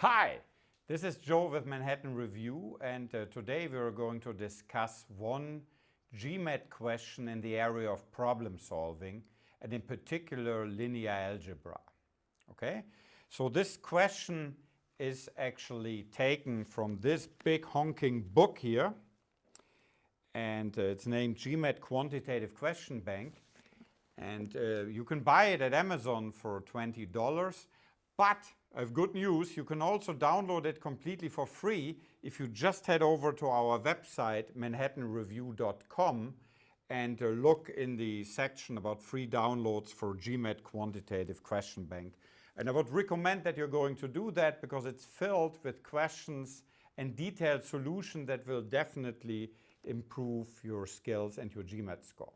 Hi, this is Joe with Manhattan Review, and today we are going to discuss one GMAT question in the area of problem solving, and in particular linear algebra. Okay, so this question is actually taken from this big honking book here, and it's named GMAT Quantitative Question Bank, and you can buy it at Amazon for $20, but I have good news, you can also download it completely for free if you just head over to our website manhattanreview.com and look in the section about free downloads for GMAT Quantitative Question Bank. And I would recommend that you're going to do that because it's filled with questions and detailed solutions that will definitely improve your skills and your GMAT score.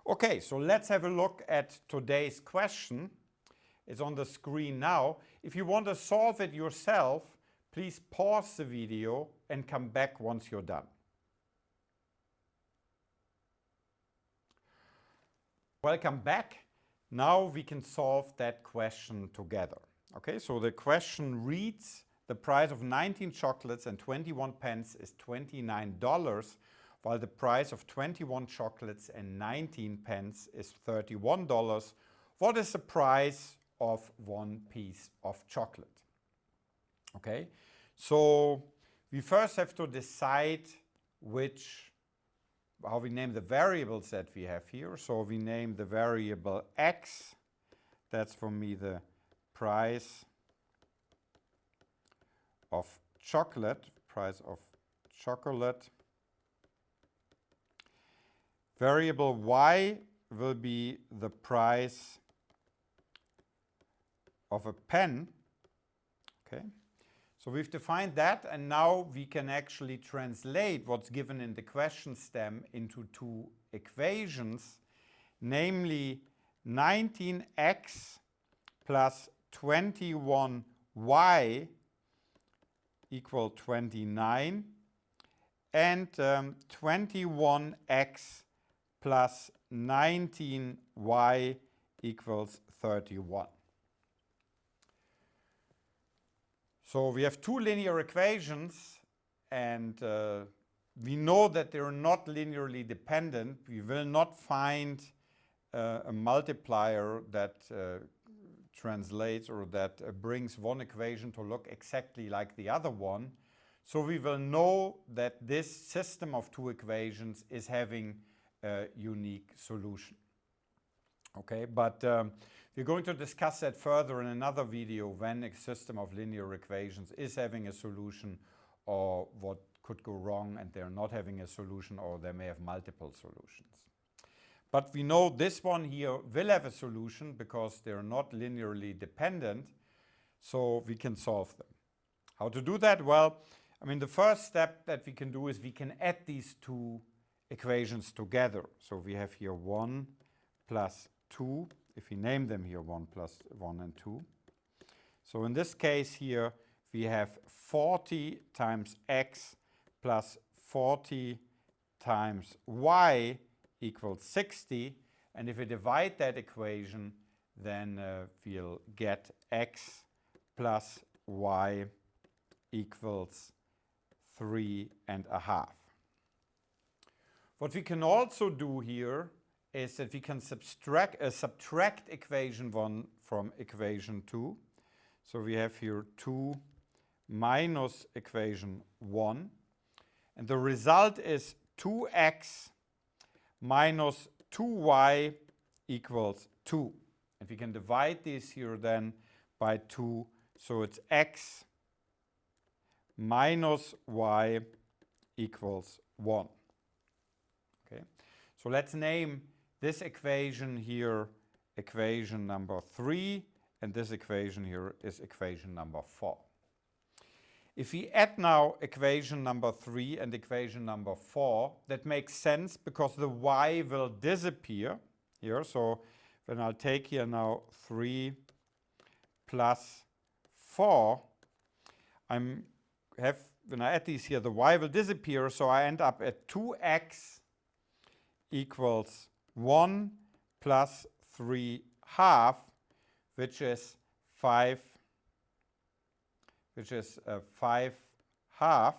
Okay, so let's have a look at today's question. It's on the screen now. If you want to solve it yourself, please pause the video and come back once you're done. Welcome back. Now we can solve that question together. Okay, so the question reads, the price of 19 chocolates and 21 pence is $29, while the price of 21 chocolates and 19 pence is $31. What is the price of one piece of chocolate? Okay, so we first have to decide how we name the variables that we have here. So we name the variable x, that's for me the price of chocolate, Variable y will be the price of a pen. Okay, so we've defined that, and now we can actually translate what's given in the question stem into two equations, namely 19x plus 21y equal 29, and 21x plus 19y equals 31. So we have two linear equations, and we know that they're not linearly dependent. We will not find a multiplier that translates or that brings one equation to look exactly like the other one. So we will know that this system of two equations is having a unique solution. Okay, but we're going to discuss that further in another video when a system of linear equations is having a solution or what could go wrong and they're not having a solution, or they may have multiple solutions. But we know this one here will have a solution because they're not linearly dependent, so we can solve them. How to do that? Well, I mean, the first step that we can do is we can add these two equations together. So we have here 1 plus 2. If we name them here 1 plus 1 and 2. So in this case here, we have 40 times x plus 40 times y equals 60. And if we divide that equation, then we'll get x plus y equals 3.5. What we can also do here is that we can subtract equation 1 from equation 2. So we have here 2 minus equation 1. And the result is 2x minus 2y equals 2. And we can divide this here then by 2. So it's x minus y equals 1. Okay, so let's name this equation here equation number 3, and this equation here is equation number 4. If we add now equation number 3 and equation number 4, that makes sense because the y will disappear here. So when I'll take here now 3 plus 4, when I add these here, the y will disappear, so I end up at 2x equals 1 plus 3 half, which is 5 which is 5/2.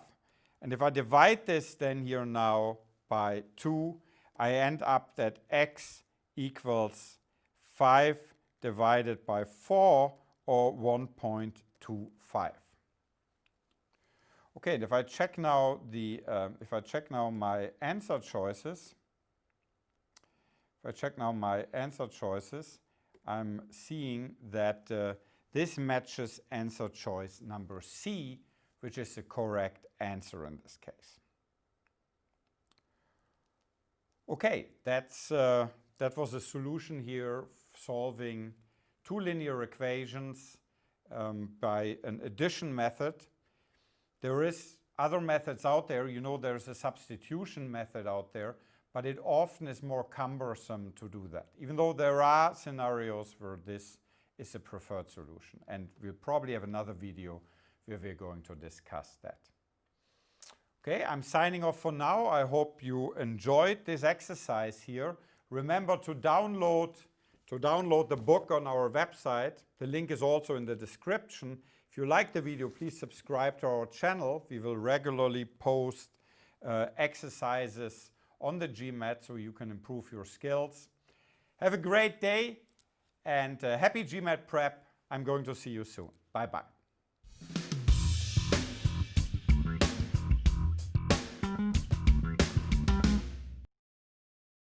And if I divide this then here now by 2, I end up that x equals 5 divided by 4, or 1.25. Okay, and if I check now my answer choices, I'm seeing that this matches answer choice number C, which is the correct answer in this case. Okay, that was a solution here, solving two linear equations by an addition method. There is other methods out there. You know, there's a substitution method out there, but it often is more cumbersome to do that, even though there are scenarios where this is a preferred solution. And we'll probably have another video where we're going to discuss that. Okay, I'm signing off for now. I hope you enjoyed this exercise here. Remember to download the book on our website. The link is also in the description. If you like the video, please subscribe to our channel. We will regularly post exercises on the GMAT so you can improve your skills. Have a great day and happy GMAT prep. I'm going to see you soon. Bye-bye.